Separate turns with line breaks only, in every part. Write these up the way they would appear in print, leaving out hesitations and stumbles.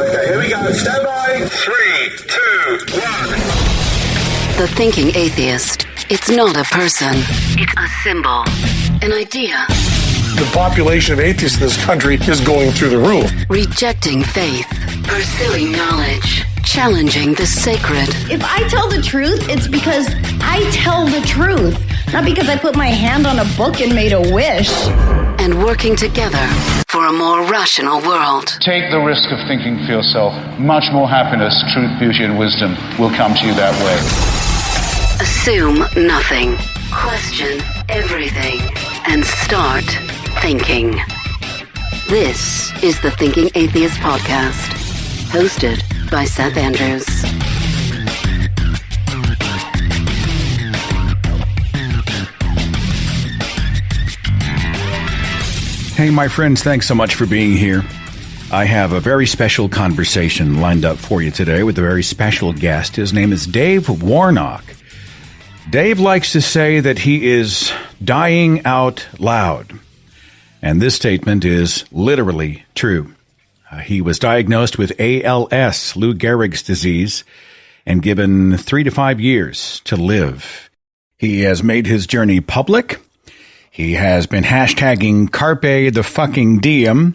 Okay, here we go. Stand by. 3, 2, 1.
The thinking atheist. It's not a person. It's a symbol. An idea.
The population of atheists in this country is going through the roof.
Rejecting faith. Pursuing knowledge. Challenging the sacred.
If I tell the truth, it's because I tell the truth. Not because I put my hand on a book and made a wish.
And working together for a more rational world.
Take the risk of thinking for yourself. Much more happiness, truth, beauty, and wisdom will come to you that way.
Assume nothing. Question everything. And start thinking. This is the Thinking Atheist Podcast. Hosted by Seth Andrews.
Hey, my friends, thanks so much for being here. I have a very special conversation lined up for you today with a very special guest. His name is Dave Warnock. Dave likes to say that he is dying out loud. And this statement is literally true. He was diagnosed with ALS, Lou Gehrig's disease, and given 3 to 5 years to live. He has made his journey public. He has been hashtagging Carpe the fucking Diem,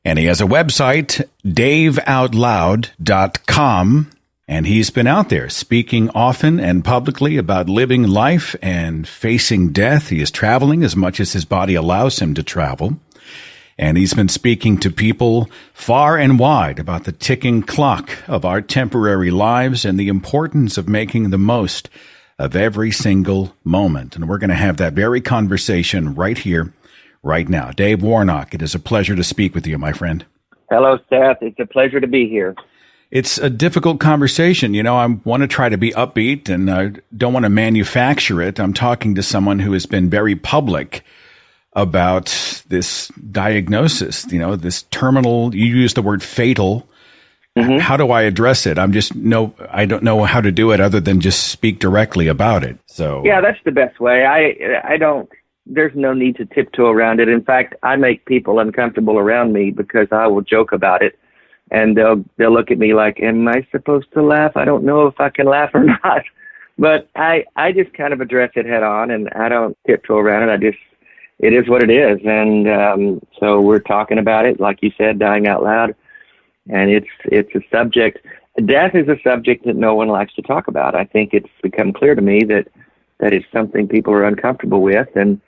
and he has a website, daveoutloud.com, and he's been out there speaking often and publicly about living life and facing death. He is traveling as much as his body allows him to travel, and he's been speaking to people far and wide about the ticking clock of our temporary lives and the importance of making the most of every single moment. And we're going to have that very conversation right here, right now. Dave Warnock, it is a pleasure to speak with you, my friend.
Hello, Seth. It's a pleasure to be here.
It's a difficult conversation. You know, I want to try to be upbeat and I don't want to manufacture it. I'm talking to someone who has been very public about this diagnosis, you know, this terminal, you use the word fatal. Mm-hmm. How do I address it? I don't know how to do it other than just speak directly about it. So
yeah, that's the best way. There's no need to tiptoe around it. In fact, I make people uncomfortable around me because I will joke about it and they'll look at me like, am I supposed to laugh? I don't know if I can laugh or not, but I just kind of address it head on and I don't tiptoe around it. It is what it is. And, so we're talking about it, like you said, dying out loud. And it's a subject. Death is a subject that no one likes to talk about. I think it's become clear to me that it's something people are uncomfortable with, and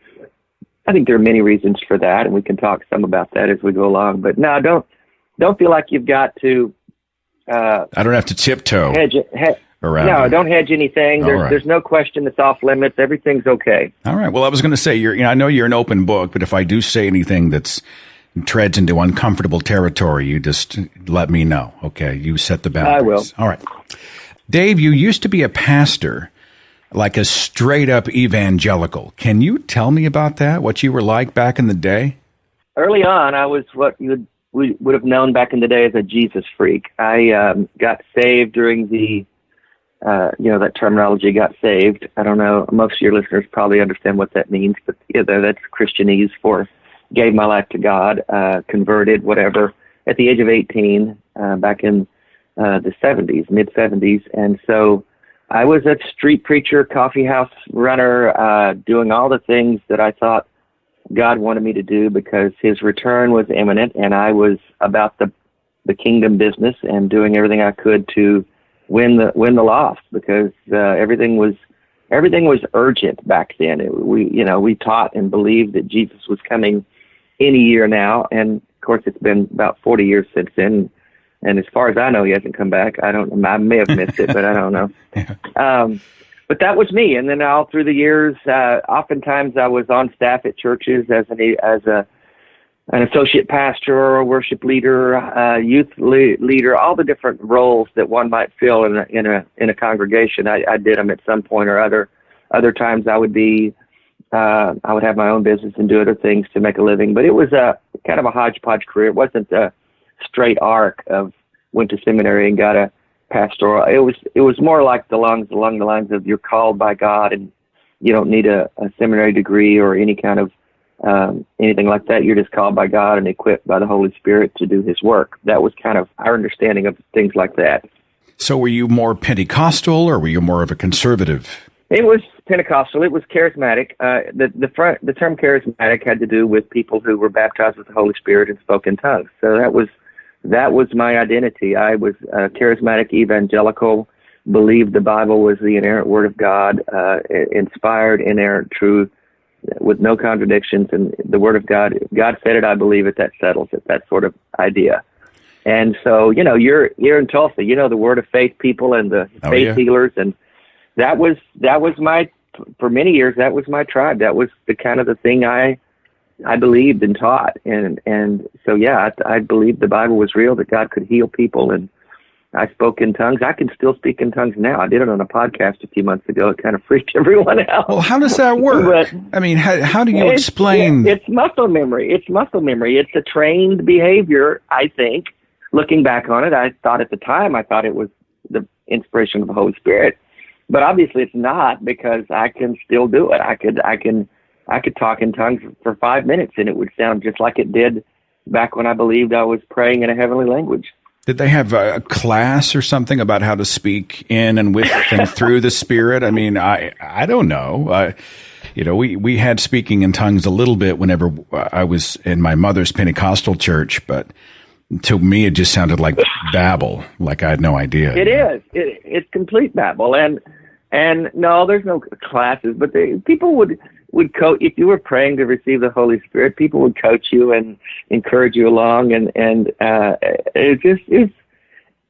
I think there are many reasons for that, and we can talk some about that as we go along. But no, don't feel like you've got to.
I don't have to tiptoe around.
No, don't hedge anything. There's no question that's off limits. Everything's okay.
All right. Well, I was going to say, I know you're an open book, but if I do say anything that's treads into uncomfortable territory, you just let me know. Okay, you set the boundaries.
I will.
All right. Dave, you used to be a pastor, like a straight up evangelical. Can you tell me about that? What you were like back in the day?
Early on, I was what we would have known back in the day as a Jesus freak. I got saved during the, that terminology, got saved. I don't know. Most of your listeners probably understand what that means, but that's Christianese for gave my life to God, converted, whatever, at the age of 18, back in the 70s, mid-70s. And so I was a street preacher, coffee house runner, doing all the things that I thought God wanted me to do because his return was imminent, and I was about the kingdom business and doing everything I could to win the lost because everything was urgent back then. We taught and believed that Jesus was coming any year now, and of course it's been about 40 years since then, and as far as I know he hasn't come back. I may have missed it, but I don't know. But that was me. And then all through the years, oftentimes I was on staff at churches as an associate pastor or a worship leader, youth leader, all the different roles that one might fill in a congregation. I did them at some point or other. Other times I would have my own business and do other things to make a living. But it was a kind of a hodgepodge career. It wasn't a straight arc of went to seminary and got a pastoral. It was more like along the lines of you're called by God and you don't need a seminary degree or any kind of anything like that. You're just called by God and equipped by the Holy Spirit to do His work. That was kind of our understanding of things like that.
So were you more Pentecostal or were you more of a conservative?
It was Pentecostal. It was charismatic. The term charismatic had to do with people who were baptized with the Holy Spirit and spoke in tongues. So that was my identity. I was charismatic evangelical, believed the Bible was the inerrant Word of God, inspired, inerrant truth, with no contradictions, and the Word of God. If God said it, I believe it. That settles it. That sort of idea. And so, you're in Tulsa. The Word of Faith people and the faith healers, and that was for many years. That was my tribe. That was the kind of the thing I believed and taught. And so, I believed the Bible was real, that God could heal people, and I spoke in tongues. I can still speak in tongues now. I did it on a podcast a few months ago. It kind of freaked everyone out.
Well, how does that work?
But,
how do you explain?
It's muscle memory. It's a trained behavior, I think. Looking back on it, I thought at the time, it was the inspiration of the Holy Spirit. But obviously it's not, because I can still do it. I could talk in tongues for 5 minutes and it would sound just like it did back when I believed I was praying in a heavenly language.
Did they have a class or something about how to speak in and with and through the Spirit? I mean, I don't know. We had speaking in tongues a little bit whenever I was in my mother's Pentecostal church, but to me it just sounded like babble, like I had no idea.
It is. It's complete babble. And no, there's no classes, but people would coach. If you were praying to receive the Holy Spirit, people would coach you and encourage you along, and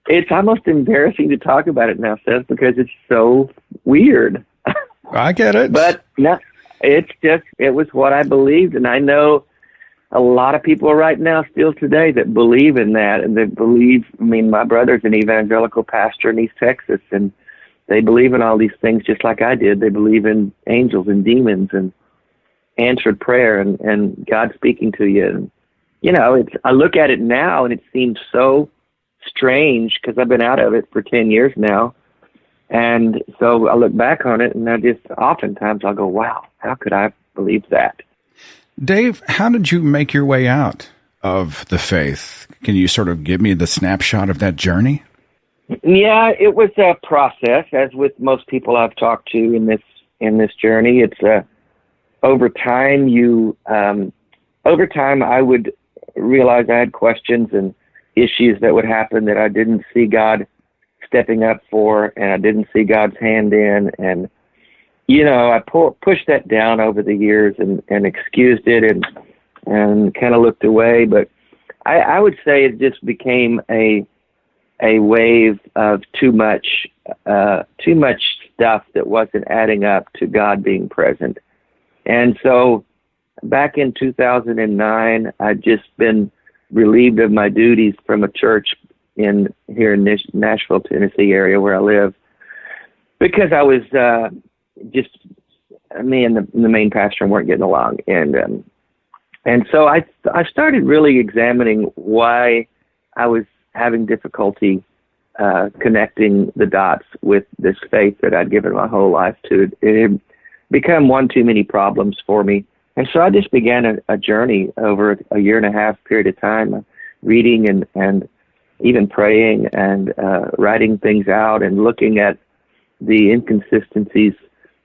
it's almost embarrassing to talk about it now, Seth, because it's so weird.
I get it,
but no, it was what I believed, and I know a lot of people right now still today that believe in that, and they believe. I mean, my brother's an evangelical pastor in East Texas, and they believe in all these things just like I did. They believe in angels and demons and answered prayer and God speaking to you. And, I look at it now and it seems so strange because I've been out of it for 10 years now. And so I look back on it and oftentimes I'll go, wow, how could I believe that?
Dave, how did you make your way out of the faith? Can you sort of give me the snapshot of that journey?
Yeah, it was a process, as with most people I've talked to in this journey. It's over time I would realize I had questions and issues that would happen that I didn't see God stepping up for, and I didn't see God's hand in, and I pushed that down over the years and excused it and kind of looked away. But I would say it just became a wave of too much stuff that wasn't adding up to God being present. And so back in 2009, I'd just been relieved of my duties from a church here in Nashville, Tennessee area where I live, because I was me and the main pastor weren't getting along. And so I started really examining why I was having difficulty connecting the dots with this faith that I'd given my whole life to. It had become one too many problems for me. And so I just began a journey over a 1.5 year period of time, reading and even praying and writing things out and looking at the inconsistencies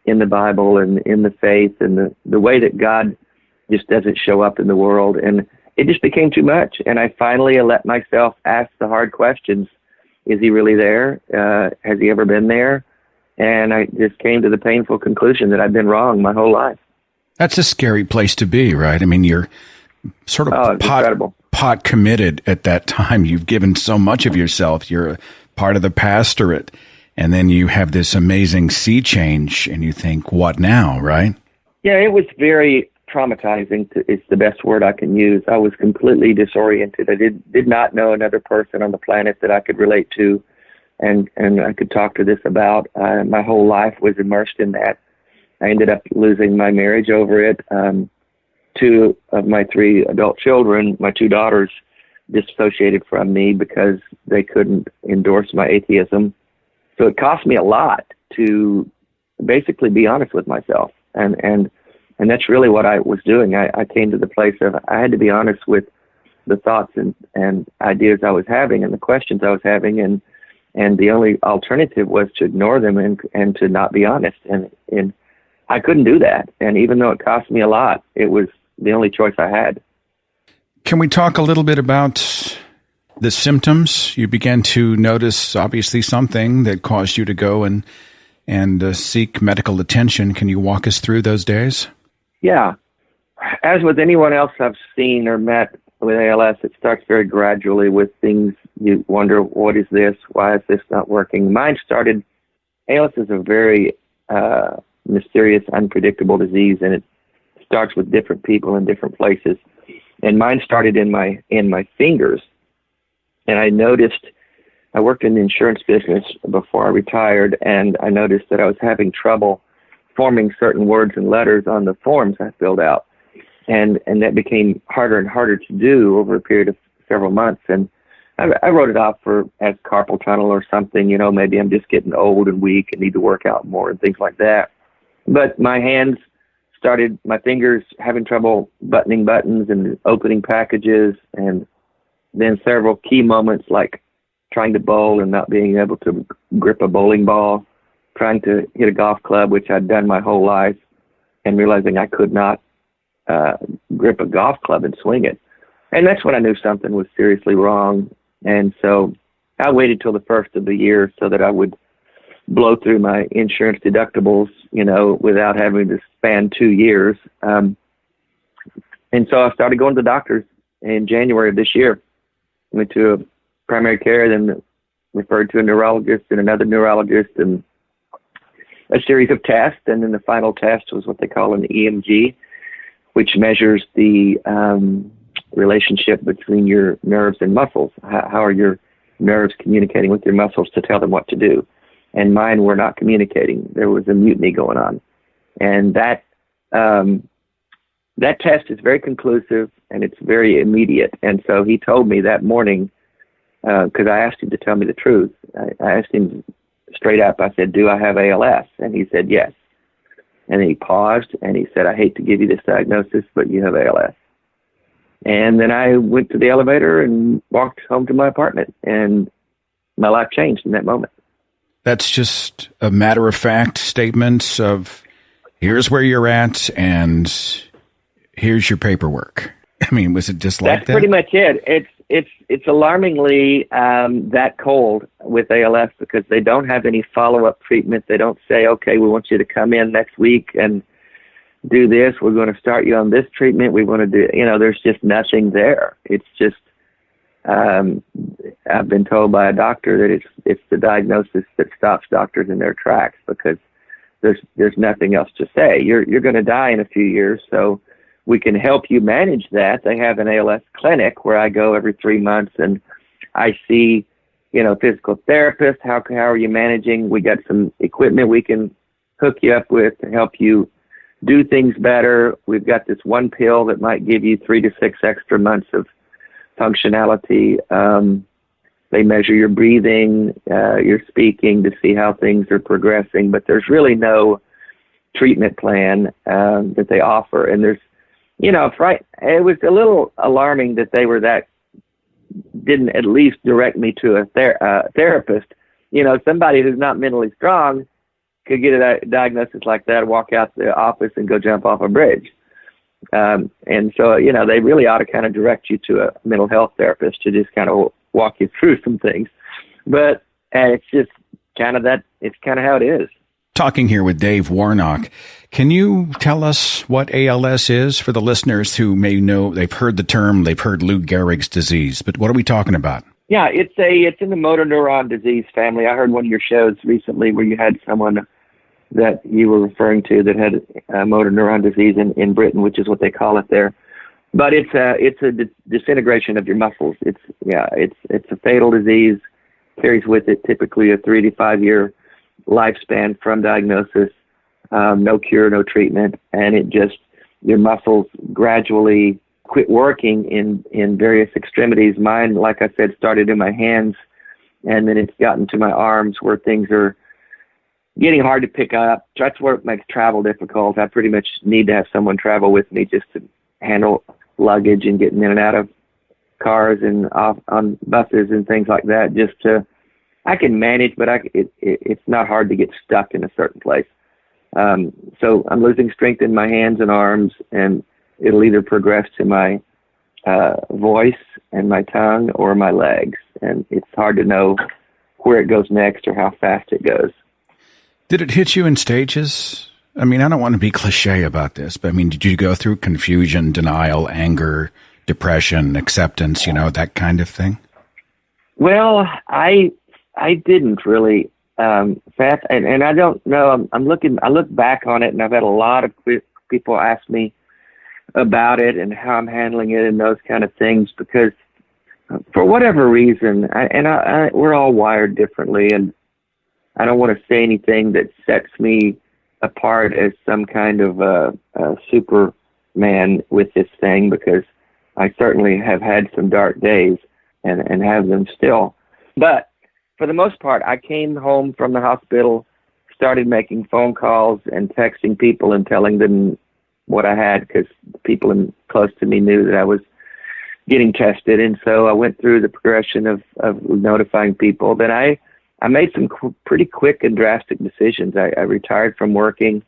in the Bible and in the faith and the way that God just doesn't show up in the world. And it just became too much. And I finally let myself ask the hard questions. Is he really there? Has he ever been there? And I just came to the painful conclusion that I've been wrong my whole life.
That's a scary place to be, right? I mean, you're sort of pot committed at that time. You've given so much of yourself. You're a part of the pastorate. And then you have this amazing sea change and you think, what now, right?
Yeah, it was very traumatizing. It's the best word I can use. I was completely disoriented. I did not know another person on the planet that I could relate to and I could talk to this about. My whole life was immersed in that. I ended up losing my marriage over it. 2 of my 3 adult children, my 2 daughters, dissociated from me because they couldn't endorse my atheism. So it cost me a lot to basically be honest with myself. And And that's really what I was doing. I came to the place of I had to be honest with the thoughts and ideas I was having and the questions I was having, and the only alternative was to ignore them and to not be honest. And I couldn't do that. And even though it cost me a lot, it was the only choice I had.
Can we talk a little bit about the symptoms? You began to notice, obviously, something that caused you to go and seek medical attention. Can you walk us through those days?
Yeah. As with anyone else I've seen or met with ALS, it starts very gradually with things you wonder, what is this? Why is this not working? Mine started, ALS is a very mysterious, unpredictable disease, and it starts with different people in different places. And mine started in my fingers. And I noticed, I worked in the insurance business before I retired, and I noticed that I was having trouble forming certain words and letters on the forms I filled out. And that became harder and harder to do over a period of several months. And I wrote it off as carpal tunnel or something, maybe I'm just getting old and weak and need to work out more and things like that. But my fingers having trouble buttoning buttons and opening packages, and then several key moments like trying to bowl and not being able to grip a bowling ball, trying to hit a golf club, which I'd done my whole life, and realizing I could not grip a golf club and swing it. And that's when I knew something was seriously wrong. And so I waited till the first of the year so that I would blow through my insurance deductibles, without having to span 2 years. And so I started going to the doctors in January of this year. Went to a primary care, then referred to a neurologist and another neurologist, and a series of tests. And then the final test was what they call an EMG, which measures the relationship between your nerves and muscles. How are your nerves communicating with your muscles to tell them what to do? And mine were not communicating. There was a mutiny going on. And that test is very conclusive, and it's very immediate. And so he told me that morning, because I asked him to tell me the truth. I asked him straight up, I said, do I have ALS? And he said, yes. And then he paused, and he said, I hate to give you this diagnosis, but you have ALS. And then I went to the elevator and walked home to my apartment, and my life changed in that moment.
That's just a matter-of-fact statement of, here's where you're at, and here's your paperwork. I mean, was it just like that?
That's pretty much it. It's alarmingly that cold with ALS, because they don't have any follow-up treatment. They don't say, okay, we want you to come in next week and do this. We're going to start you on this treatment. We want to do, there's just nothing there. It's just, I've been told by a doctor that it's the diagnosis that stops doctors in their tracks, because there's nothing else to say. You're going to die in a few years, so we can help you manage that. They have an ALS clinic where I go every 3 months, and I see, physical therapists. How are you managing? We got some equipment we can hook you up with to help you do things better. We've got this one pill that might give you 3 to 6 extra months of functionality. They measure your breathing, your speaking to see how things are progressing, but there's really no treatment plan that they offer. And there's, it was a little alarming that they didn't at least direct me to a therapist. Somebody who's not mentally strong could get a diagnosis like that, walk out the office and go jump off a bridge. And so, they really ought to kind of direct you to a mental health therapist to just kind of walk you through some things. But it's just kind of it's kind of how it is.
Talking here with Dave Warnock. Can you tell us what ALS is for the listeners who may know, they've heard the term, they've heard Lou Gehrig's disease, but what are we talking about? Yeah,
it's in the motor neuron disease family. I heard one of your shows recently where you had someone that you were referring to that had motor neuron disease in Britain, which is what they call it there. But it's a disintegration of your muscles. It's a fatal disease, carries with it typically a 3 to 5 year lifespan from diagnosis, no cure, no treatment, and your muscles gradually quit working in various extremities. Mine, like I said, started in my hands, and then it's gotten to my arms where things are getting hard to pick up. That's where it makes travel difficult. I pretty much need to have someone travel with me just to handle luggage and getting in and out of cars and off on buses and things like that. I can manage, but it's not hard to get stuck in a certain place. So I'm losing strength in my hands and arms, and it'll either progress to my voice and my tongue or my legs. And it's hard to know where it goes next or how fast it goes.
Did it hit you in stages? I mean, I don't want to be cliche about this, but I mean, did you go through confusion, denial, anger, depression, acceptance, that kind of thing?
Well, I didn't really, Seth, and I don't know. I look back on it, and I've had a lot of people ask me about it and how I'm handling it and those kind of things, because for whatever reason, we're all wired differently, and I don't want to say anything that sets me apart as some kind of a Superman with this thing, because I certainly have had some dark days and have them still. But for the most part, I came home from the hospital, started making phone calls and texting people and telling them what I had, because people close to me knew that I was getting tested. And so I went through the progression of notifying people. Then I made some pretty quick and drastic decisions. I retired from working.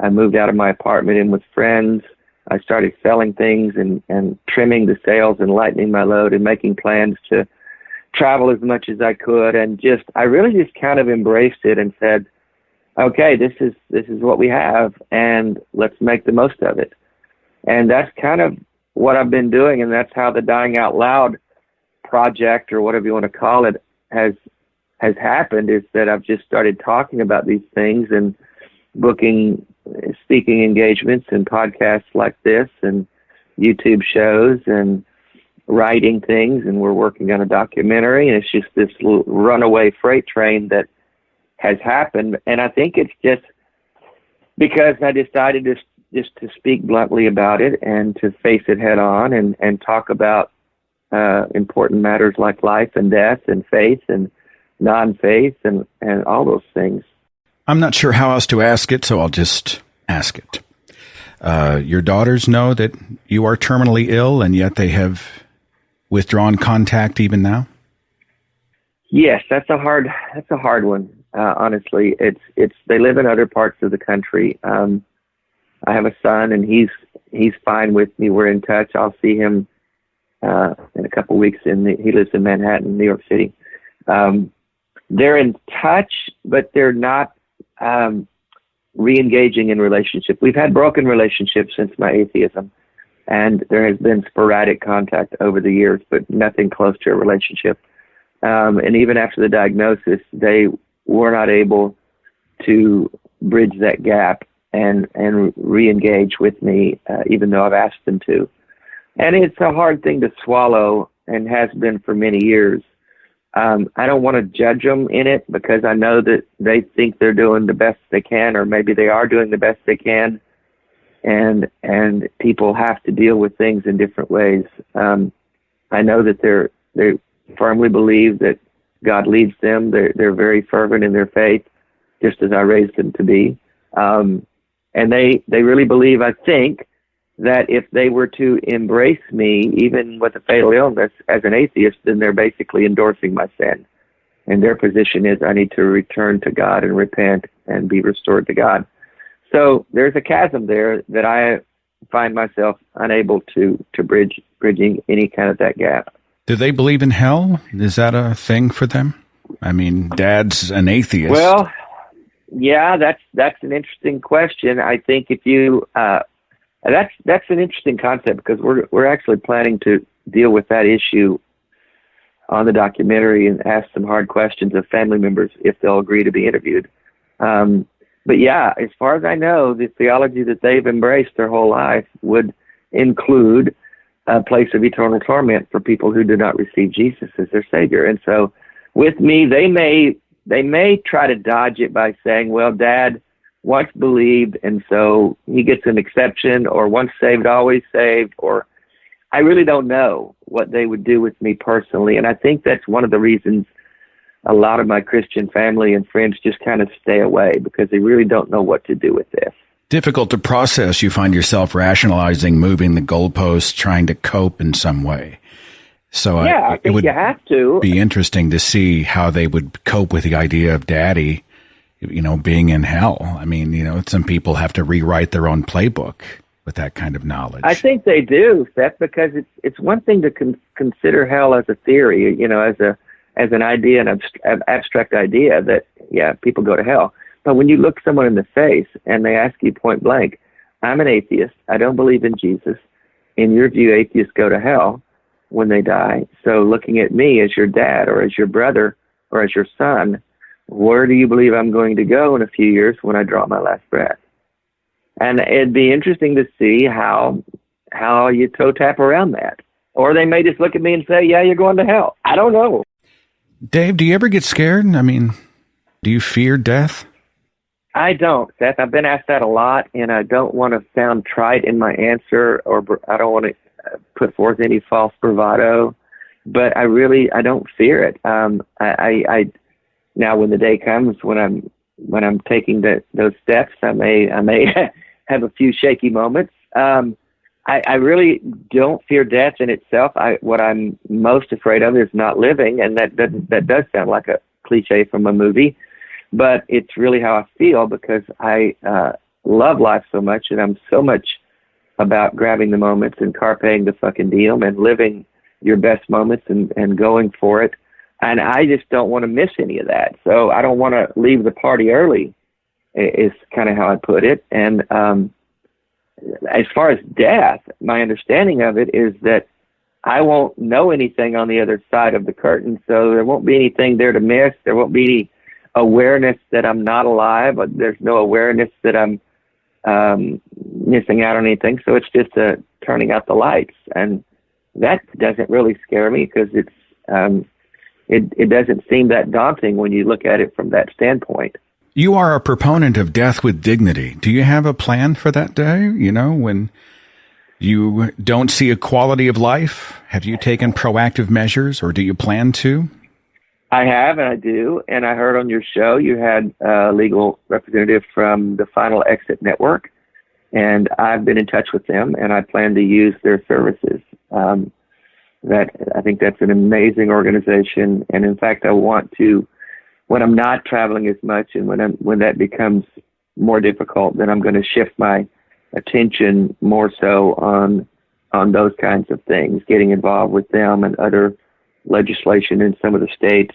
I moved out of my apartment in with friends. I started selling things and trimming the sales and lightening my load and making plans to travel as much as I could. And I really just kind of embraced it and said, okay, this is what we have, and let's make the most of it. And that's kind of what I've been doing, and that's how the Dying Out Loud project, or whatever you want to call it, has happened, is that I've just started talking about these things and booking speaking engagements and podcasts like this and YouTube shows and writing things, and we're working on a documentary, and it's just this runaway freight train that has happened. And I think it's just because I decided just to speak bluntly about it and to face it head on and talk about important matters like life and death and faith and non-faith and all those things.
I'm not sure how else to ask it, so I'll just ask it. Your daughters know that you are terminally ill, and yet they have withdrawn contact even now?
Yes, that's a hard one. Honestly, they live in other parts of the country. I have a son, and he's fine with me. We're in touch. I'll see him in a couple of weeks. He lives in Manhattan, New York City. They're in touch, but they're not re-engaging in relationship. We've had broken relationships since my atheism, and there has been sporadic contact over the years, but nothing close to a relationship. And even after the diagnosis, they were not able to bridge that gap and re-engage with me, even though I've asked them to. And it's a hard thing to swallow, and has been for many years. I don't want to judge them in it, because I know that they think they're doing the best they can, or maybe they are doing the best they can. And people have to deal with things in different ways. I know that they firmly believe that God leads them. They're very fervent in their faith, just as I raised them to be. And they really believe, I think, that if they were to embrace me, even with a fatal illness, as an atheist, then they're basically endorsing my sin. And their position is I need to return to God and repent and be restored to God. So there's a chasm there that I find myself unable to bridging any kind of that gap.
Do they believe in hell? Is that a thing for them? I mean, Dad's an atheist.
Well, yeah, that's an interesting question. I think if you that's an interesting concept, because we're actually planning to deal with that issue on the documentary and ask some hard questions of family members if they'll agree to be interviewed. But yeah, as far as I know, the theology that they've embraced their whole life would include a place of eternal torment for people who do not receive Jesus as their Savior. And so with me, they may try to dodge it by saying, well, Dad once believed, and so he gets an exception, or once saved, always saved, or I really don't know what they would do with me personally. And I think that's one of the reasons a lot of my Christian family and friends just kind of stay away because they really don't know what to do with this.
Difficult to process. You find yourself rationalizing, moving the goalposts, trying to cope in some way. So
yeah, I think
it would
you have to.
be interesting to see how they would cope with the idea of Daddy, being in hell. I mean, some people have to rewrite their own playbook with that kind of knowledge.
I think they do, Seth, because it's one thing to consider hell as a theory, as an idea, an abstract idea that, yeah, people go to hell. But when you look someone in the face and they ask you point blank, I'm an atheist, I don't believe in Jesus. In your view, atheists go to hell when they die. So looking at me as your dad or as your brother or as your son, where do you believe I'm going to go in a few years when I draw my last breath? And it'd be interesting to see how you toe tap around that. Or they may just look at me and say, yeah, you're going to hell. I don't know.
Dave, do you ever get scared? I mean, do you fear death?
I don't, Seth. I've been asked that a lot, and I don't want to sound trite in my answer, or I don't want to put forth any false bravado, but I don't fear it. I now when the day comes when I'm taking those steps, I may have a few shaky moments. I really don't fear death in itself. What I'm most afraid of is not living, and that does sound like a cliche from a movie, but it's really how I feel because I love life so much, and I'm so much about grabbing the moments and carpeing the fucking diem and living your best moments and going for it. And I just don't want to miss any of that. So I don't want to leave the party early is kind of how I put it. And as far as death, my understanding of it is that I won't know anything on the other side of the curtain, so there won't be anything there to miss. There won't be any awareness that I'm not alive. There's no awareness that I'm missing out on anything. So it's just turning out the lights, and that doesn't really scare me because it doesn't seem that daunting when you look at it from that standpoint.
You are a proponent of death with dignity. Do you have a plan for that day? When you don't see a quality of life, have you taken proactive measures, or do you plan to?
I have, and I do. And I heard on your show you had a legal representative from the Final Exit Network, and I've been in touch with them, and I plan to use their services. I think that's an amazing organization, and in fact, I want to. When I'm not traveling as much, and when that becomes more difficult, then I'm going to shift my attention more so on those kinds of things, getting involved with them and other legislation in some of the states,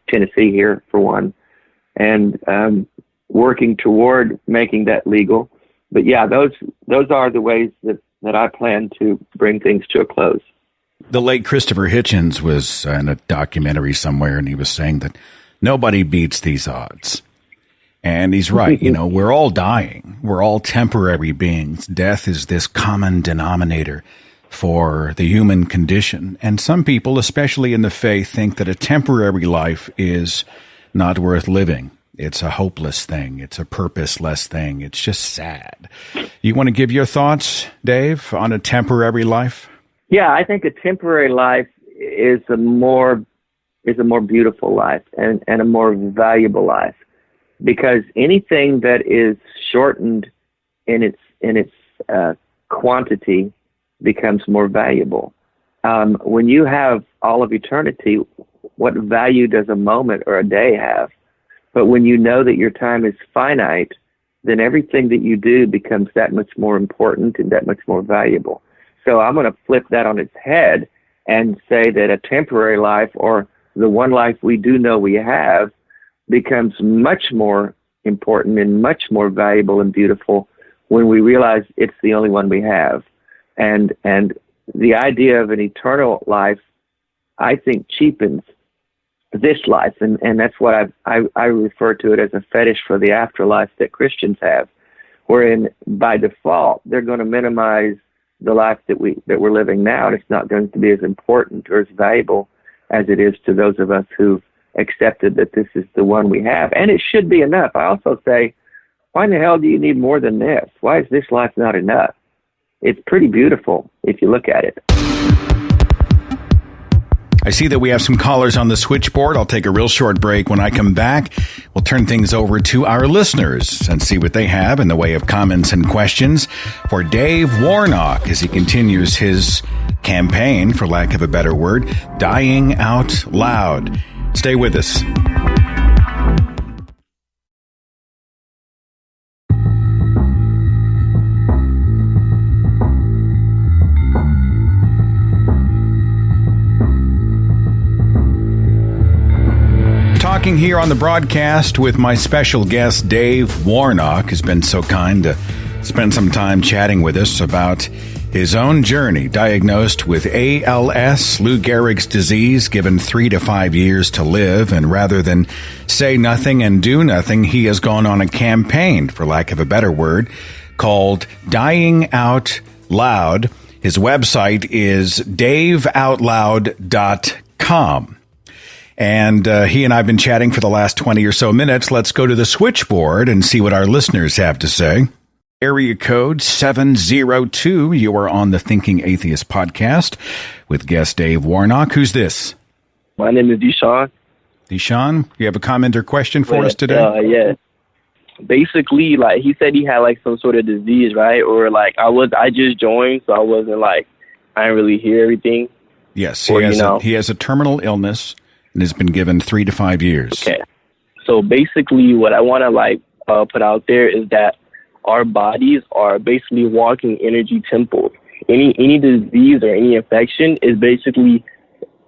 Tennessee here for one, and working toward making that legal. But yeah, those are the ways that I plan to bring things to a close.
The late Christopher Hitchens was in a documentary somewhere, and he was saying that nobody beats these odds. And he's right. We're all dying. We're all temporary beings. Death is this common denominator for the human condition. And some people, especially in the faith, think that a temporary life is not worth living. It's a hopeless thing. It's a purposeless thing. It's just sad. You want to give your thoughts, Dave, on a temporary life?
Yeah, I think a temporary life is a more beautiful life and a more valuable life, because anything that is shortened in its quantity becomes more valuable. When you have all of eternity, what value does a moment or a day have? But when you know that your time is finite, then everything that you do becomes that much more important and that much more valuable. So I'm going to flip that on its head and say that a temporary life, or the one life we do know we have, becomes much more important and much more valuable and beautiful when we realize it's the only one we have. And the idea of an eternal life, I think, cheapens this life. And that's what I refer to it as a fetish for the afterlife that Christians have, wherein by default, they're going to minimize the life that we're living now, and it's not going to be as important or as valuable as it is to those of us who've accepted that this is the one we have. And it should be enough. I also say, why in the hell do you need more than this? Why is this life not enough? It's pretty beautiful if you look at it.
I see that we have some callers on the switchboard. I'll take a real short break. When I come back, we'll turn things over to our listeners and see what they have in the way of comments and questions for Dave Warnock as he continues his campaign, for lack of a better word, Dying Out Loud. Stay with us. Talking here on the broadcast with my special guest, Dave Warnock, has been so kind to spend some time chatting with us about his own journey, diagnosed with ALS, Lou Gehrig's disease, given 3 to 5 years to live, and rather than say nothing and do nothing, he has gone on a campaign, for lack of a better word, called Dying Out Loud. His website is daveoutloud.com. And he and I have been chatting for the last 20 or so minutes. Let's go to the switchboard and see what our listeners have to say. Area code 702. You are on the Thinking Atheist podcast with guest Dave Warnock. Who's this?
My name is Deshaun.
Deshaun, you have a comment or question for us today?
Yeah. Basically, like, he said he had like some sort of disease, right? Or like I just joined, so I wasn't like, I didn't really hear everything.
Yes,
or,
he has a terminal illness and has been given 3 to 5 years.
Okay. So basically what I want to put out there is that our bodies are basically walking energy temples. Any disease or any infection is basically,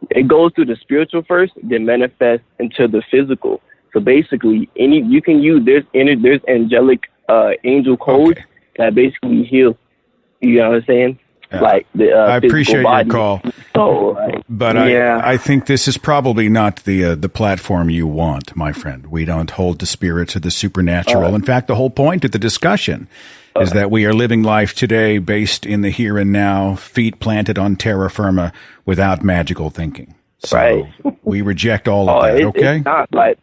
it goes through the spiritual first, then manifests into the physical. So basically, you can use, there's angelic angel codes that basically heal. You know what I'm saying? Like the
I appreciate
body.
your call, but I think this is probably not the platform you want, my friend. We don't hold to spirits or the supernatural. In fact, the whole point of the discussion is that we are living life today based in the here and now, feet planted on terra firma, without magical thinking. So we reject all of that. Okay,
it's not like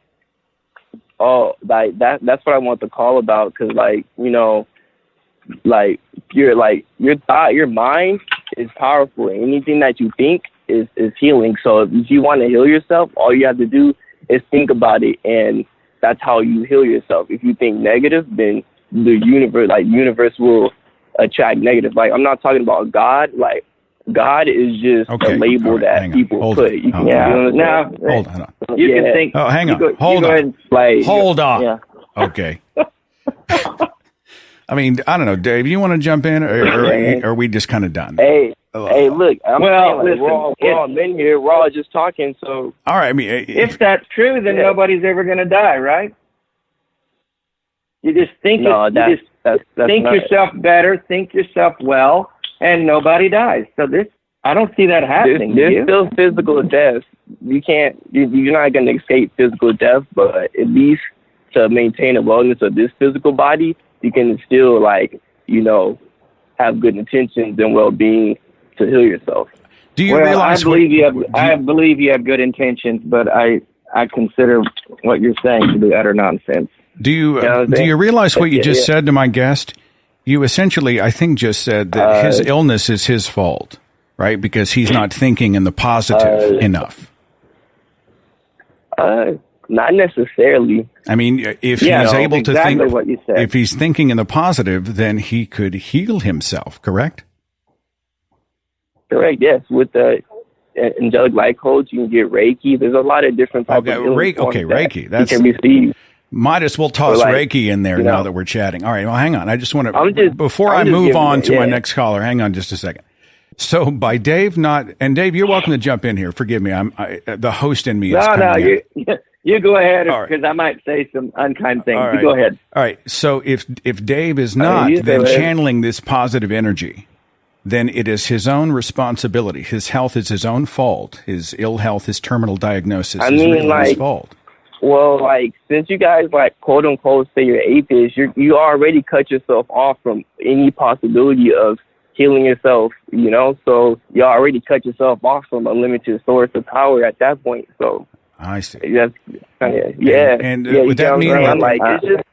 that's what I want the call about, because your mind is powerful. Anything that you think is healing. So if you want to heal yourself, all you have to do is think about it, and that's how you heal yourself. If you think negative, then the universe will attract negative. Like, I'm not talking about God. Like, God is just a label that people put. You can
Hold on.
You can think.
Oh, hang on. Hold on. Hold on.
Yeah.
Okay. I mean, I don't know, Dave, you want to jump in, or are we just kind of done?
Hey, look, listen, we're all men here. We're all just talking, so.
All right, I mean,
if that's true, then nobody's ever going to die, right? You just think think yourself better, think yourself well, and nobody dies. So I don't see that happening.
There's still physical death. You can't, you're not going to escape physical death, but at least to maintain the wellness of this physical body, you can still, have good intentions and well-being to heal yourself.
Do you realize?
I believe you have good intentions, but I consider what you're saying to be utter nonsense.
Do you realize what you just said to my guest? You essentially, I think, just said that his illness is his fault, right? Because he's not thinking in the positive enough.
Not necessarily.
I mean, if he's able to think,
what you said.
If he's thinking in the positive, then he could heal himself, correct?
Correct, yes. With the angelic light codes, you can get Reiki. There's a lot of different types of
Reiki.
That's you can receive.
Might as well toss Reiki in there now that we're chatting. All right, well, hang on. I just want to, before I move on to my next caller, hang on just a second. So by Dave and Dave, you're welcome to jump in here. Forgive me. The host in me is coming in.
You go ahead, because I might say some unkind things.
Right.
You go ahead.
All right. So if Dave is not then channeling this positive energy, then it is his own responsibility. His health is his own fault. His ill health, his terminal diagnosis is really his fault.
Well, since you guys quote unquote say you're atheist, you already cut yourself off from any possibility of healing yourself. So you already cut yourself off from a limited source of power at that point. So.
I see.
Would
that mean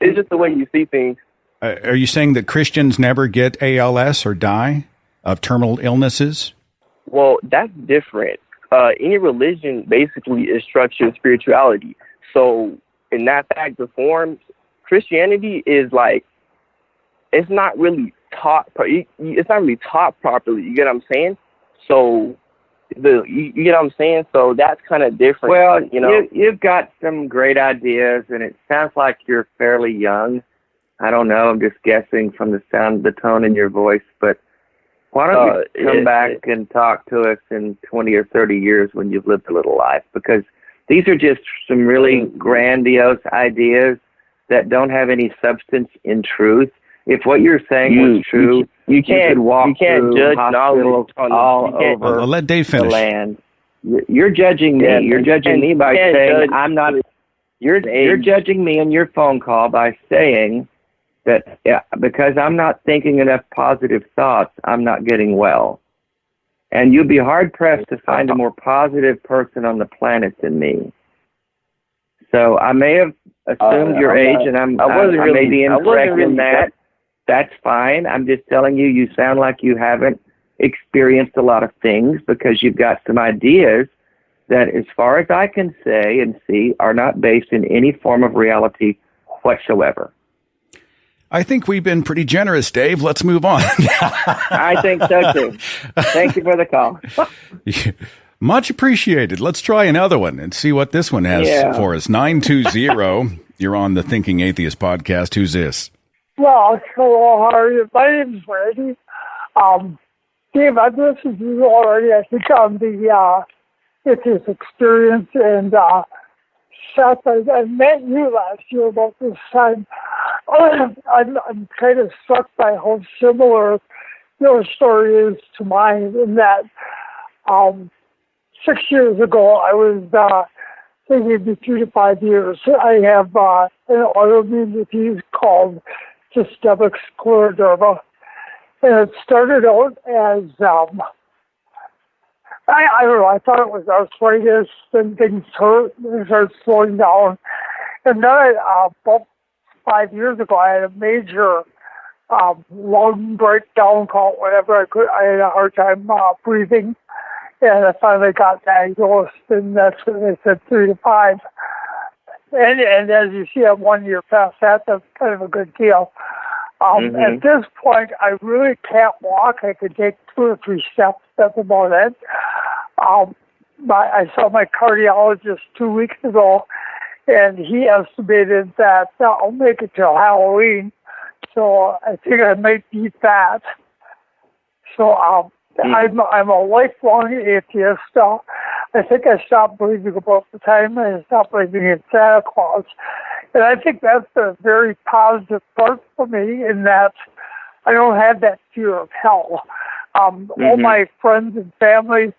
it's just the way you see things?
Are you saying that Christians never get ALS or die of terminal illnesses?
Well, that's different.
any religion basically is structured spirituality. So in that fact of form, Christianity is like, it's not really taught. It's not really taught properly. You get what I'm saying? So you get what I'm saying? So that's kind of different.
Well,
you know,
you've got some great ideas, and it sounds like you're fairly young. I don't know. I'm just guessing from the tone in your voice, but why don't you come back and talk to us in 20 or 30 years when you've lived a little life? Because these are just some really grandiose ideas that don't have any substance in truth. If what you're saying was true, you can't judge hospitals all over
I'll let Dave finish.
the land. You're judging me. You're judging me by saying I'm not. You're judging me in your phone call by saying that because I'm not thinking enough positive thoughts, I'm not getting well. And you'd be hard-pressed to find a more positive person on the planet than me. So I may have assumed your age, and I may be incorrect in that. That's fine. I'm just telling you, you sound like you haven't experienced a lot of things because you've got some ideas that, as far as I can say and see, are not based in any form of reality whatsoever.
I think we've been pretty generous, Dave. Let's move on.
I think so, too. Thank you for the call.
Much appreciated. Let's try another one and see what this one has for us. 920, you're on the Thinking Atheist podcast. Who's this?
Well, hello, how are you? My name's Randy. Dave, I've listened to you already, I think, on the Atheist Experience, and Seth, I met you last year about this time. I'm kind of struck by how similar your story is to mine in that 6 years ago, I was thinking it'd be 3 to 5 years. I have an autoimmune disease called systemic scleroderma, and it started out as I don't know. I thought it was arthritis, then things hurt, and started slowing down, and then about 5 years ago, I had a major lung breakdown, call it whatever. I had a hard time breathing, and I finally got diagnosed, and that's when they said 3 to 5. And as you see, I'm 1 year past that. That's kind of a good deal. At this point, I really can't walk. I could take 2 or 3 steps. That's about it. I saw my cardiologist 2 weeks ago, and he estimated that I'll make it till Halloween. So I think I might beat that. So I'm a lifelong atheist. I think I stopped believing about the time I stopped believing in Santa Claus. And I think that's a very positive part for me in that I don't have that fear of hell. All my friends and family,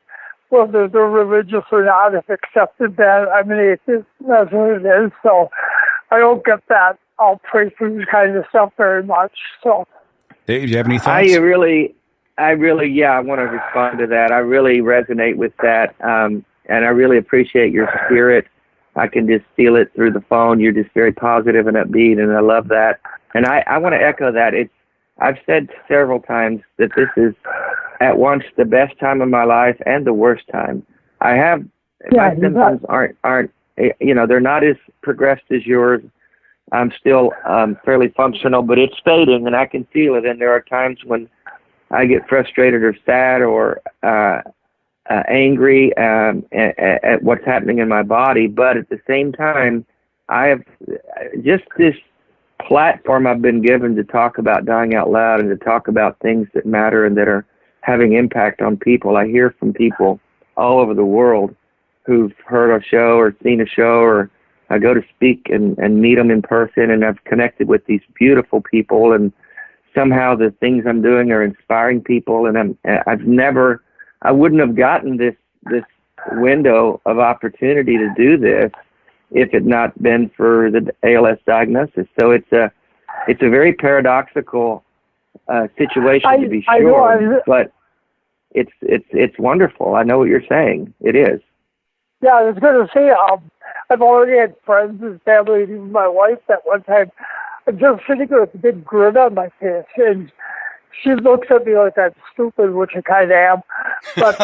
whether they're religious or not, have accepted that I'm an atheist. That's what it is. So I don't get that I'll pray for you kind of stuff very much. So,
Dave, do you have any thoughts?
I really, I want to respond to that. I really resonate with that, and I really appreciate your spirit. I can just feel it through the phone. You're just very positive and upbeat, and I love that. And I want to echo that. I've said several times that this is at once the best time of my life and the worst time. My symptoms aren't they're not as progressed as yours. I'm still fairly functional, but it's fading, and I can feel it. And there are times when I get frustrated or sad or angry at what's happening in my body. But at the same time, I have just this platform I've been given to talk about dying out loud and to talk about things that matter and that are having impact on people. I hear from people all over the world who've heard a show or seen a show, or I go to speak and meet them in person, and I've connected with these beautiful people, and somehow the things I'm doing are inspiring people, and I wouldn't have gotten this window of opportunity to do this if it had not been for the ALS diagnosis. So it's a very paradoxical situation, to be sure, but it's wonderful. I know what you're saying. It is.
Yeah, I was going to say, I've already had friends and family, even my wife, that one time I'm just sitting there with a big grin on my face, and she looks at me like I'm stupid, which I kind of am. But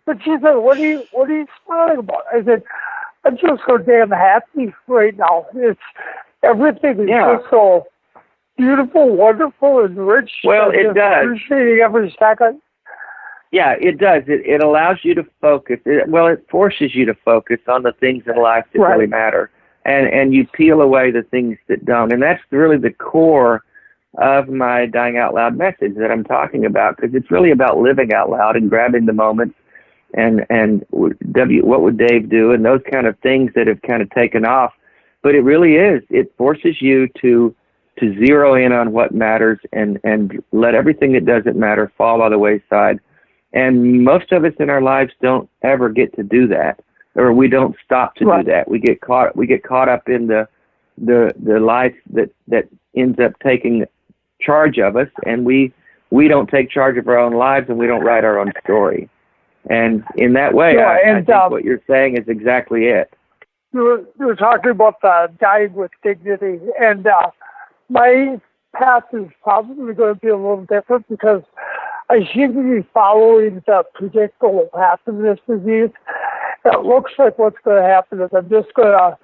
but she said, "What are you smiling about?" I said, "I'm just so damn happy right now. It's everything is just so beautiful, wonderful, and rich.
Well, it does.
Appreciating every second."
Yeah, it does. It allows you to focus. It forces you to focus on the things in life that really matter. And you peel away the things that don't. And that's really the core of my Dying Out Loud message that I'm talking about, because it's really about living out loud and grabbing the moments and what would Dave do, and those kind of things that have kind of taken off. But it really is. It forces you to zero in on what matters and let everything that doesn't matter fall by the wayside. And most of us in our lives don't ever get to do that, or we don't stop to do that. We get caught up in the life that ends up taking charge of us, and we don't take charge of our own lives, and we don't write our own story. And in that way, I think what you're saying is exactly it.
You were talking about dying with dignity, and my path is probably going to be a little different because I seem to be following the predictable path of this disease. It looks like what's going to happen is I'm just going to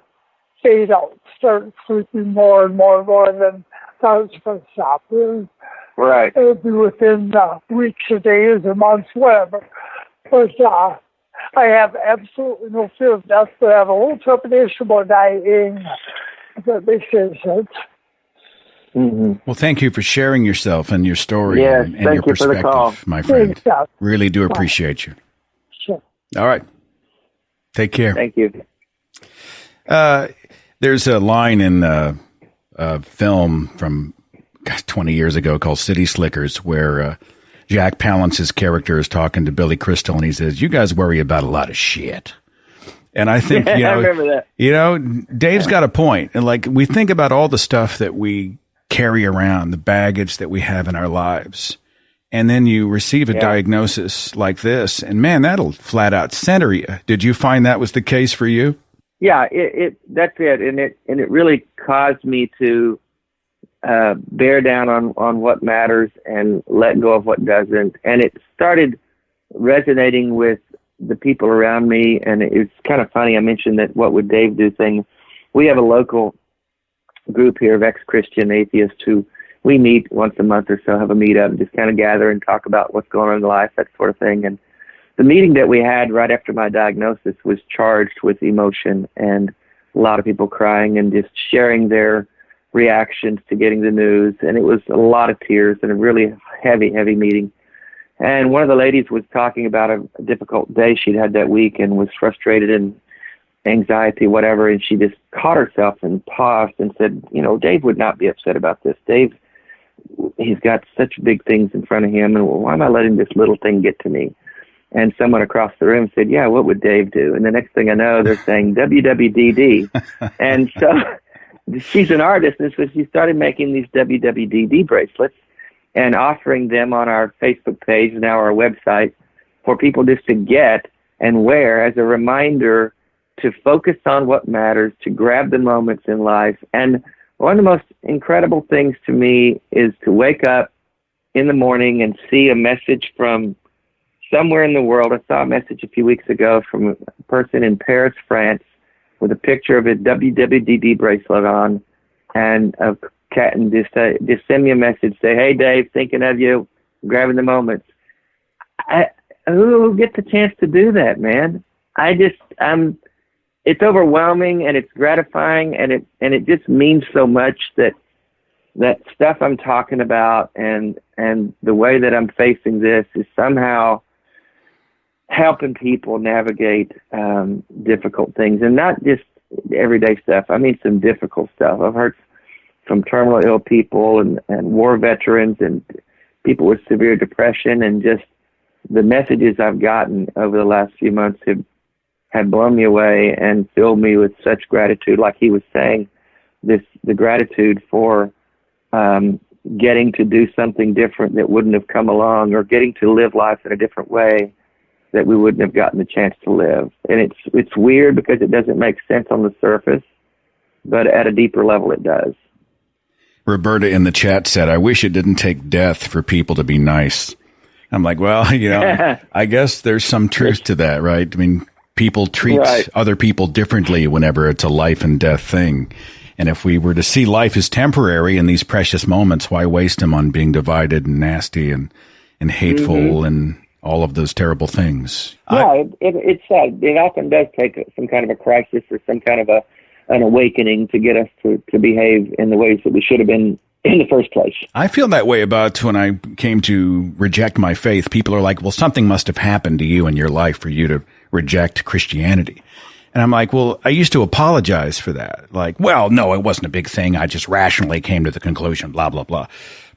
fade out, start sleeping more and more and more, and then it's going to stop.
Right.
It'll be within weeks or days or months, whatever. But I have absolutely no fear of death, but I have a little trepidation about dying. If that makes any sense.
Mm-hmm.
Well, thank you for sharing yourself and your story and your perspective, my friend. Really do appreciate you.
Sure.
All right. Take care.
Thank you.
There's a line in a film from 20 years ago called City Slickers where Jack Palance's character is talking to Billy Crystal, and he says, "You guys worry about a lot of shit." And I think,
I remember that.
Dave's got a point. And like, we think about all the stuff that we carry around, the baggage that we have in our lives. And then you receive a diagnosis like this, and man, that'll flat out center you. Did you find that was the case for you?
Yeah, that's it. And it really caused me to bear down on what matters and let go of what doesn't. And it started resonating with the people around me. And it's kind of funny. I mentioned that what would Dave do thing. We have a local group here of ex-Christian atheists who we meet once a month or so, have a meetup, and just kind of gather and talk about what's going on in life, that sort of thing. And the meeting that we had right after my diagnosis was charged with emotion and a lot of people crying and just sharing their reactions to getting the news. And it was a lot of tears and a really heavy, heavy meeting. And one of the ladies was talking about a difficult day she'd had that week and was frustrated and anxiety, whatever, and she just caught herself and paused and said, Dave would not be upset about this. Dave, he's got such big things in front of him, and why am I letting this little thing get to me? And someone across the room said, yeah, what would Dave do? And the next thing I know, they're saying WWDD. And so she's an artist, and so she started making these WWDD bracelets and offering them on our Facebook page, now our website, for people just to get and wear as a reminder to focus on what matters, to grab the moments in life. And one of the most incredible things to me is to wake up in the morning and see a message from somewhere in the world. I saw a message a few weeks ago from a person in Paris, France, with a picture of a WWDD bracelet on, and a cat, and just send me a message, say, "Hey Dave, thinking of you, grabbing the moments." Who gets the chance to do that, man? It's overwhelming and it's gratifying, and it just means so much that stuff I'm talking about and the way that I'm facing this is somehow helping people navigate difficult things, and not just everyday stuff. I mean, some difficult stuff. I've heard from terminal ill people and war veterans and people with severe depression, and just the messages I've gotten over the last few months have blown me away and filled me with such gratitude. Like he was saying, the gratitude for getting to do something different that wouldn't have come along, or getting to live life in a different way that we wouldn't have gotten the chance to live. And it's weird because it doesn't make sense on the surface, but at a deeper level it does.
Roberta in the chat said, I wish it didn't take death for people to be nice. I'm like, well, I guess there's some truth to that, right? I mean, people treat other people differently whenever it's a life and death thing. And if we were to see life as temporary in these precious moments, why waste them on being divided and nasty and hateful and all of those terrible things?
Yeah, it's sad. It often does take some kind of a crisis or some kind of an awakening to get us to behave in the ways that we should have been in the first place.
I feel that way about when I came to reject my faith. People are like, well, something must have happened to you in your life for you to reject Christianity. And I'm like, well, I used to apologize for that. Like, well, no, it wasn't a big thing. I just rationally came to the conclusion, blah, blah, blah.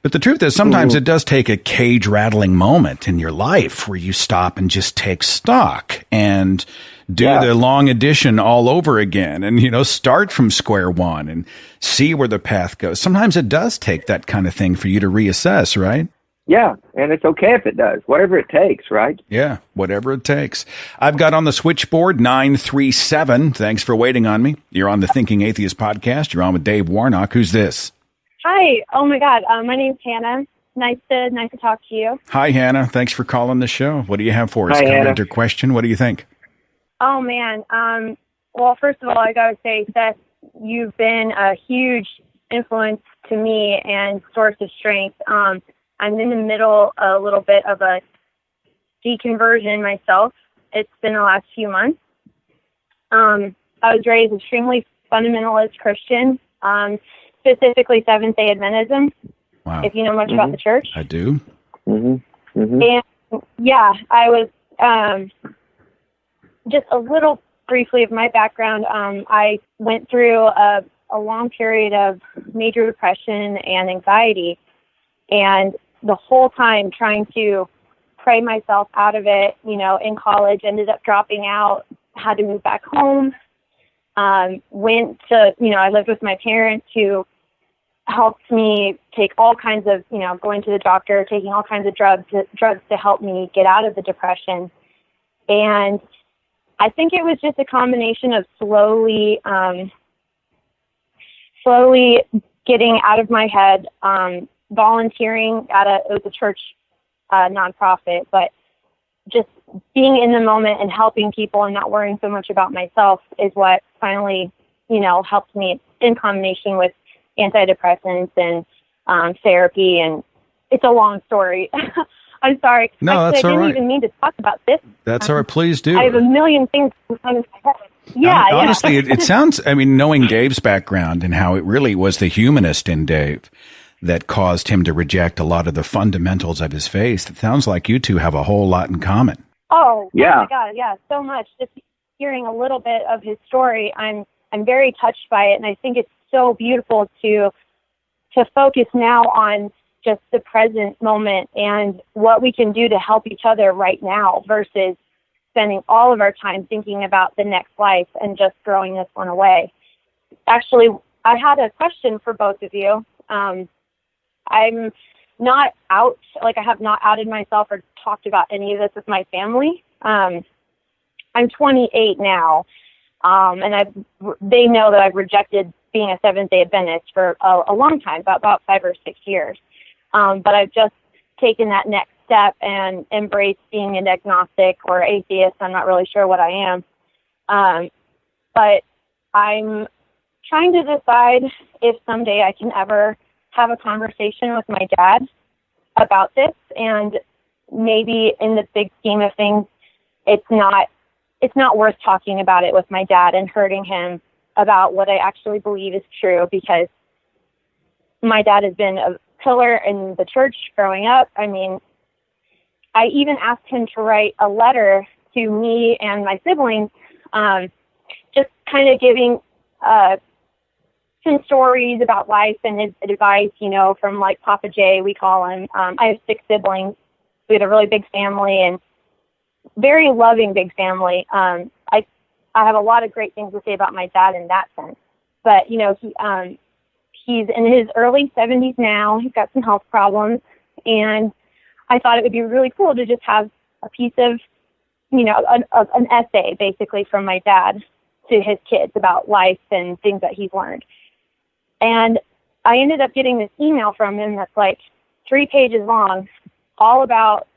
But the truth is sometimes it does take a cage rattling moment in your life where you stop and just take stock and do the long addition all over again and, start from square one and see where the path goes. Sometimes it does take that kind of thing for you to reassess, right?
Yeah, and it's okay if it does, whatever it takes, right?
Yeah, whatever it takes. I've got on the switchboard 937. Thanks for waiting on me. You're on the Thinking Atheist podcast. You're on with Dave Warnock. Who's this?
Hi. Oh, my God. My name's Hannah. Nice to talk to you.
Hi, Hannah. Thanks for calling the show. What do you have for us?
Hi,
Comment or question? What do you think?
Oh, man. Well, first of all, I got to say, Seth, you've been a huge influence to me and source of strength. I'm in the middle a little bit of a deconversion myself. It's been the last few months. I was raised extremely fundamentalist Christian, specifically Seventh-day Adventism.
Wow.
If you know much about the church.
I do.
And yeah, I was just a little briefly of my background. I went through a long period of major depression and anxiety, and the whole time trying to pray myself out of it, in college, ended up dropping out, had to move back home, went to, I lived with my parents who helped me take all kinds of, going to the doctor, taking all kinds of drugs to help me get out of the depression. And I think it was just a combination of slowly getting out of my head, volunteering it was a church nonprofit, but just being in the moment and helping people and not worrying so much about myself is what finally, helped me, in combination with antidepressants and therapy. And it's a long story. I'm sorry.
No, that's all right.
I didn't even mean to talk about this.
That's all right. Please do.
I have a million things in my head. Yeah,
honestly, it sounds, knowing Dave's background and how it really was the humanist in Dave that caused him to reject a lot of the fundamentals of his faith, it sounds like you two have a whole lot in common.
Oh my God, yeah, so much. Just hearing a little bit of his story, I'm very touched by it, and I think it's so beautiful to focus now on just the present moment and what we can do to help each other right now versus spending all of our time thinking about the next life and just throwing this one away. Actually, I had a question for both of you. I'm not out, I have not outed myself or talked about any of this with my family. I'm 28 now, and they know that I've rejected being a Seventh-day Adventist for a long time, about 5 or 6 years. But I've just taken that next step and embraced being an agnostic or atheist. I'm not really sure what I am. But I'm trying to decide if someday I can ever have a conversation with my dad about this, and maybe in the big scheme of things, it's not worth talking about it with my dad and hurting him about what I actually believe is true, because my dad has been a pillar in the church growing up. I mean, I even asked him to write a letter to me and my siblings, just kind of giving some stories about life and his advice, from Papa J, we call him. I have 6 siblings. We had a really big family and very loving big family. I have a lot of great things to say about my dad in that sense. But, he's in his early 70s now. He's got some health problems. And I thought it would be really cool to just have a piece of, an essay basically from my dad to his kids about life and things that he's learned. And I ended up getting this email from him that's like 3 pages long, all about,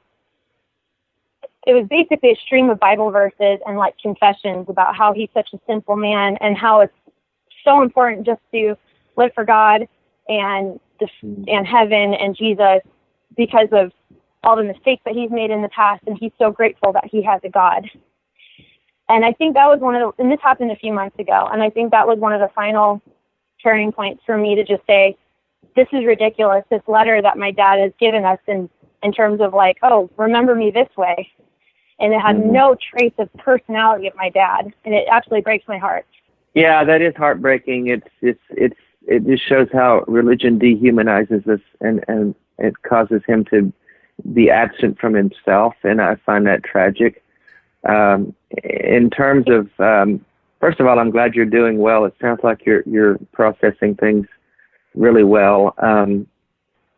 it was basically a stream of Bible verses and like confessions about how he's such a sinful man and how it's so important just to live for God and heaven and Jesus because of all the mistakes that he's made in the past, and he's so grateful that he has a God. And I think that was and this happened a few months ago, and I think that was one of the final turning points for me to just say, this is ridiculous, this letter that my dad has given us in terms of like, oh, remember me this way. And it had no trace of personality of my dad, and it absolutely breaks my heart.
Yeah, that is heartbreaking. It just shows how religion dehumanizes us, and it causes him to be absent from himself, and I find that tragic. In terms of, first of all, I'm glad you're doing well. It sounds like you're processing things really well.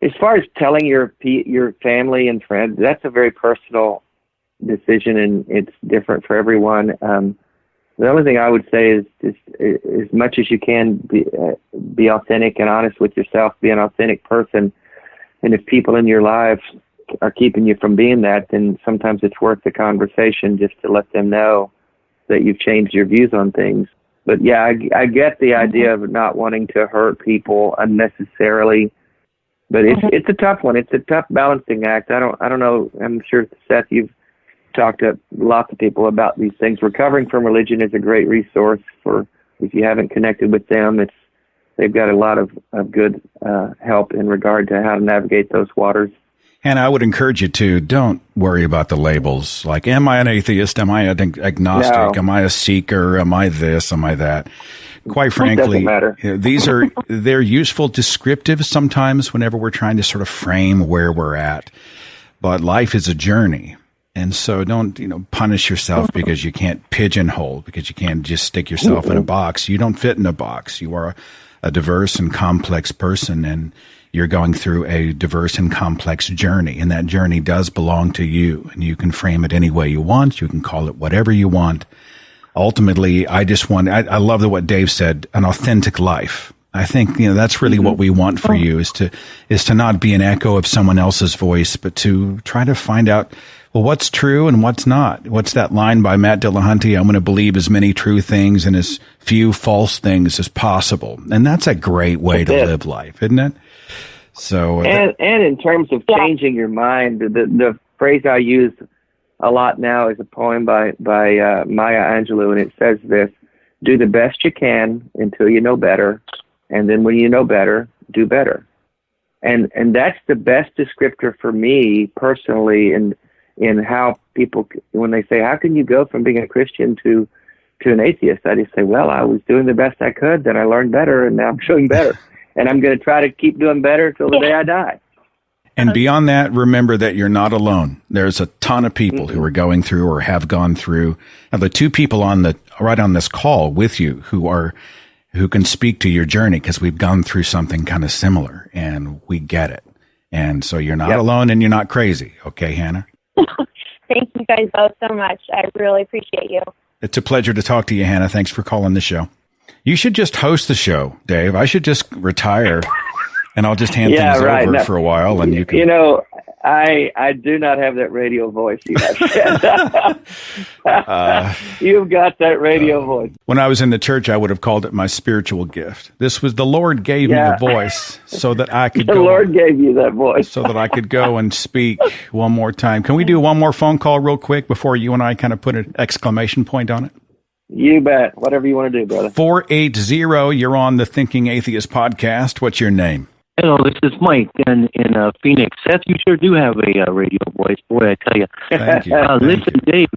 As far as telling your family and friends, that's a very personal decision, and it's different for everyone. The only thing I would say is just as much as you can be authentic and honest with yourself, be an authentic person. And if people in your lives are keeping you from being that, then sometimes it's worth the conversation just to let them know that you've changed your views on things. But yeah, I get the idea of not wanting to hurt people unnecessarily, but it's a tough one. It's a tough balancing act. I don't know. I'm sure, Seth, you've talked to lots of people about these things. Recovering from religion is a great resource for if you haven't connected with them. They've got a lot of good help in regard to how to navigate those waters.
And I would encourage you to don't worry about the labels. Like, am I an atheist? Am I an agnostic?
No.
Am I a seeker? Am I this? Am I that? Quite frankly, they're useful descriptives sometimes whenever we're trying to sort of frame where we're at. But life is a journey. And so don't, punish yourself because you can't pigeonhole, because you can't just stick yourself in a box. You don't fit in a box. You are a diverse and complex person, and you're going through a diverse and complex journey, and that journey does belong to you, and you can frame it any way you want. You can call it whatever you want. Ultimately, I love what Dave said, an authentic life. I think, that's really what we want for you is to not be an echo of someone else's voice, but to try to find out, well, what's true and what's not? What's that line by Matt Dillahunty? I'm going to believe as many true things and as few false things as possible. And that's a great way to live life, isn't it? So,
and in terms of changing your mind, the phrase I use a lot now is a poem by Maya Angelou, and it says this: do the best you can until you know better, and then when you know better, do better. And that's the best descriptor for me personally in how people, when they say, how can you go from being a Christian to an atheist? I just say, well, I was doing the best I could, then I learned better, and now I'm doing better. And I'm going to try to keep doing better till the day I die.
And beyond that, remember that you're not alone. There's a ton of people who are going through or have gone through. Now, the 2 people right on this call with you who can speak to your journey, because we've gone through something kind of similar and we get it. And so you're not alone and you're not crazy. Okay, Hannah?
Thank you guys both so much. I really appreciate you.
It's a pleasure to talk to you, Hannah. Thanks for calling the show. You should just host the show, Dave. I should just retire, and I'll just hand things over for a while, and you can.
I do not have that radio voice you have. You've got that radio voice.
When I was in the church, I would have called it my spiritual gift. This was the Lord gave me the voice so that I could.
The Lord gave you that voice
so that I could go and speak one more time. Can we do one more phone call real quick before you and I kind of put an exclamation point on it?
You bet. Whatever you want to do, brother.
480, you're on the Thinking Atheist podcast. What's your name?
Hello, this is Mike in Phoenix. Seth, you sure do have a radio voice. Boy, I tell you.
Thank you.
Listen, Dave.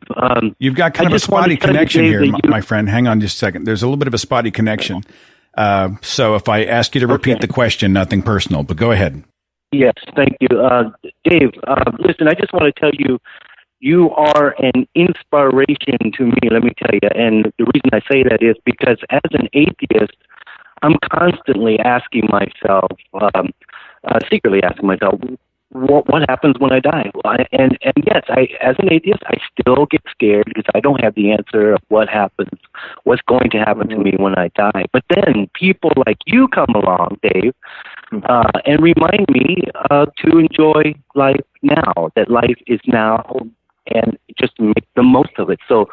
You've got kind of a spotty connection here, my friend. Hang on just a second. There's a little bit of a spotty connection. So if I ask you to repeat the question, nothing personal, but go ahead.
Yes, thank you. Dave, listen, I just want to tell you, you are an inspiration to me, let me tell you. And the reason I say that is because as an atheist, I'm constantly asking myself, secretly asking myself, what happens when I die? And yes, as an atheist, I still get scared because I don't have the answer of what happens, what's going to happen to me when I die. But then people like you come along, Dave, and remind me to enjoy life now, that life is now, and just make the most of it. So,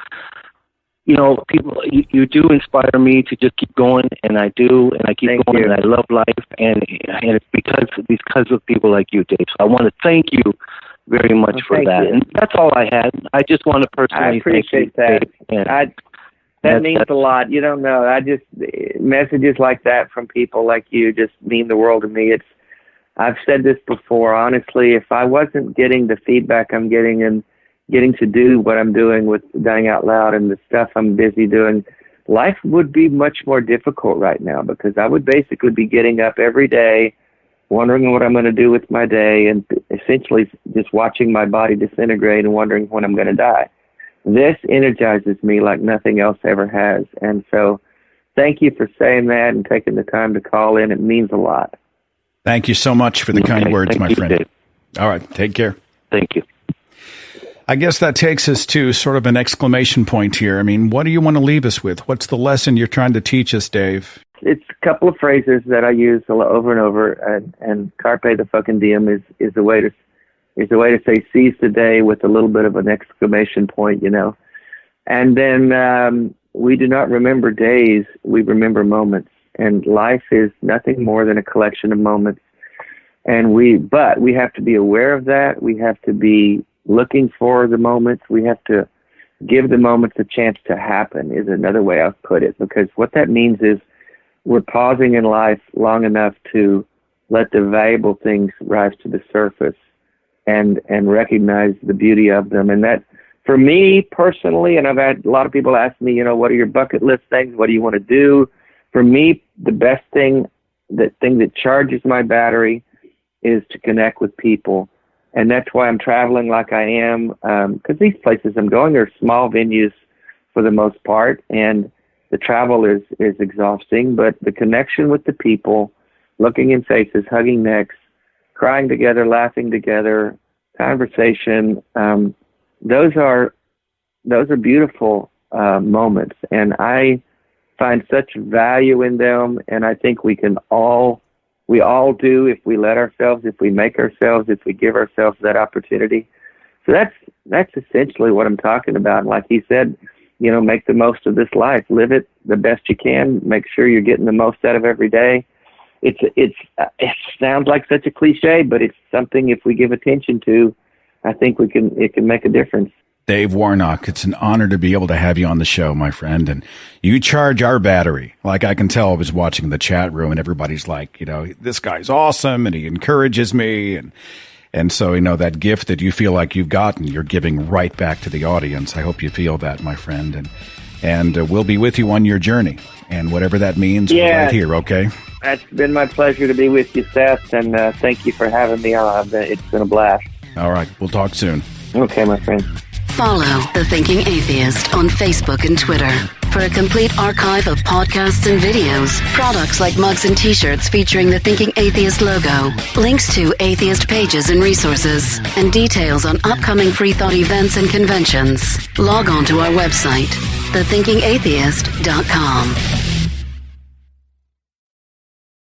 people, you do inspire me to just keep going, and I do, and I keep going, and I love life, and it's because of people like you, Dave. So I want to thank you very much for that. And that's all I had. I just want to personally
appreciate
thank you,
that.
Dave.
That means a lot. You don't know. Messages like that from people like you just mean the world to me. I've said this before, honestly, if I wasn't getting the feedback I'm getting and getting to do what I'm doing with Dying Out Loud and the stuff I'm busy doing, life would be much more difficult right now, because I would basically be getting up every day, wondering what I'm going to do with my day, and essentially just watching my body disintegrate and wondering when I'm going to die. This energizes me like nothing else ever has. And so thank you for saying that and taking the time to call in. It means a lot.
Thank you so much for the kind words, my friend.
Dave.
All right. Take care.
Thank you.
I guess that takes us to sort of an exclamation point here. I mean, what do you want to leave us with? What's the lesson you're trying to teach us, Dave?
It's a couple of phrases that I use over and over, and carpe the fucking diem is a way to say seize the day with a little bit of an exclamation point, And then we do not remember days, we remember moments. And life is nothing more than a collection of moments. But we have to be aware of that. We have to be looking for the moments. We have to give the moments a chance to happen, is another way I've put it. Because what that means is we're pausing in life long enough to let the valuable things rise to the surface and recognize the beauty of them. And that, for me personally, and I've had a lot of people ask me, what are your bucket list things? What do you want to do? For me, the best thing, the thing that charges my battery is to connect with people. And that's why I'm traveling like I am, because these places I'm going are small venues for the most part, and the travel is exhausting, but the connection with the people, looking in faces, hugging necks, crying together, laughing together, conversation, those are beautiful moments, and I find such value in them, and I think we all do if we let ourselves, if we make ourselves, if we give ourselves that opportunity. So that's essentially what I'm talking about. And like he said, make the most of this life, live it the best you can, make sure you're getting the most out of every day. It sounds like such a cliche, but it's something if we give attention to, I think it can make a difference.
Dave Warnock, it's an honor to be able to have you on the show, my friend. And you charge our battery. Like I can tell, I was watching the chat room and everybody's like, this guy's awesome and he encourages me. And so, that gift that you feel like you've gotten, you're giving right back to the audience. I hope you feel that, my friend. And we'll be with you on your journey. And whatever that means, we're right here, okay?
That's been my pleasure to be with you, Seth. And thank you for having me on. It's been a blast.
All right. We'll talk soon.
Okay, my friend.
Follow The Thinking Atheist on Facebook and Twitter for a complete archive of podcasts and videos, products like mugs and t-shirts featuring the Thinking Atheist logo, links to atheist pages and resources, and details on upcoming free thought events and conventions. Log on to our website, thethinkingatheist.com.